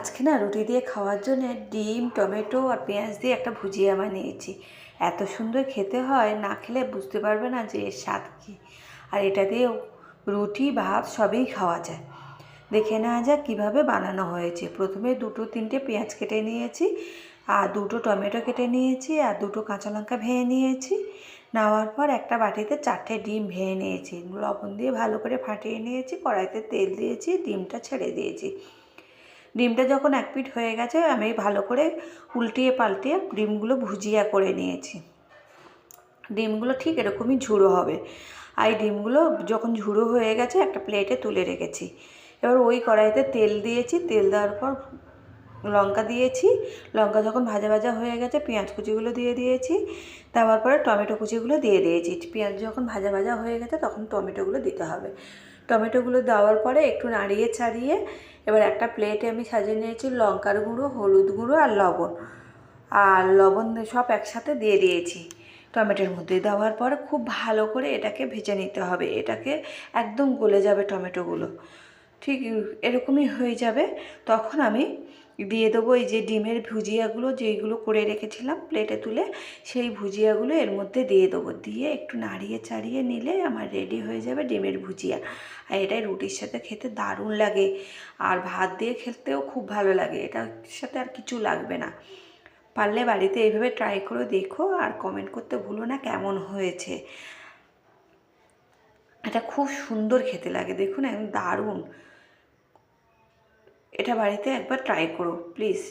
আজকে না রুটি দিয়ে খাওয়ার জন্য ডিম, টমেটো আর পেঁয়াজ দিয়ে একটা ভুজিয়া বানিয়েছি। এত সুন্দর খেতে হয়, না খেলে বুঝতে পারবে না যে এর স্বাদ কী। আর এটা দিয়েও রুটি, ভাত সবই খাওয়া যায়। দেখে নেওয়া যাক কীভাবে বানানো হয়েছে। প্রথমে 2-3টে পেঁয়াজ কেটে নিয়েছি, আর 2টো টমেটো কেটে নিয়েছি, আর 2টো কাঁচা লঙ্কা ভেঙে নিয়েছি। নেওয়ার পর একটা বাটিতে 4টে ডিম ভেঙে নিয়েছি, লবণ দিয়ে ভালো করে ফাটিয়ে নিয়েছি। কড়াইতে তেল দিয়েছি, ডিমটা ছেড়ে দিয়েছি। ডিমটা যখন এক পিঠ হয়ে গেছে, আমি ভালো করে উল্টিয়ে পাল্টিয়ে ডিমগুলো ভুজিয়া করে নিয়েছি। ডিমগুলো ঠিক এরকমই ঝুড়ো হবে। আর এই ডিমগুলো যখন ঝুড়ো হয়ে গেছে, একটা প্লেটে তুলে রেখেছি। এবার ওই কড়াইতে তেল দিয়েছি, তেল দেওয়ার পর লঙ্কা দিয়েছি। লঙ্কা যখন ভাজা ভাজা হয়ে গেছে, পেঁয়াজ কুচিগুলো দিয়ে দিয়েছি। দেওয়ার পরে টমেটো কুচিগুলো দিয়ে দিয়েছি। পেঁয়াজ যখন ভাজা ভাজা হয়ে গেছে, তখন টমেটোগুলো দিতে হবে। টমেটোগুলো দেওয়ার পরে একটু নাড়িয়ে ছাড়িয়ে এবার একটা প্লেটে আমি সাজিয়ে নিয়েছি লঙ্কার গুঁড়ো, হলুদ গুঁড়ো আর লবণ সব একসাথে দিয়ে দিয়েছি। টমেটোর মধ্যে দেওয়ার পরে খুব ভালো করে এটাকে ভেজে নিতে হবে। এটাকে একদম গলে যাবে টমেটোগুলো, ঠিক এরকমই হয়ে যাবে। তখন আমি দিয়ে দেবো এই যে ডিমের ভুজিয়াগুলো, যেইগুলো করে রেখেছিলাম প্লেটে তুলে, সেই ভুজিয়াগুলো এর মধ্যে দিয়ে দেবো। দিয়ে একটু নাড়িয়ে চাড়িয়ে নিলে আমার রেডি হয়ে যাবে ডিমের ভুজিয়া। আর এটাই রুটির সাথে খেতে দারুণ লাগে, আর ভাত দিয়ে খেতেও খুব ভালো লাগে। এটার সাথে আর কিছু লাগবে না। পারলে বাড়িতে এইভাবে ট্রাই করে দেখো, আর কমেন্ট করতে ভুলো না কেমন হয়েছে। এটা খুব সুন্দর খেতে লাগে, দেখুন একদম দারুণ। এটা বাড়িতে একবার ট্রাই করো প্লিজ।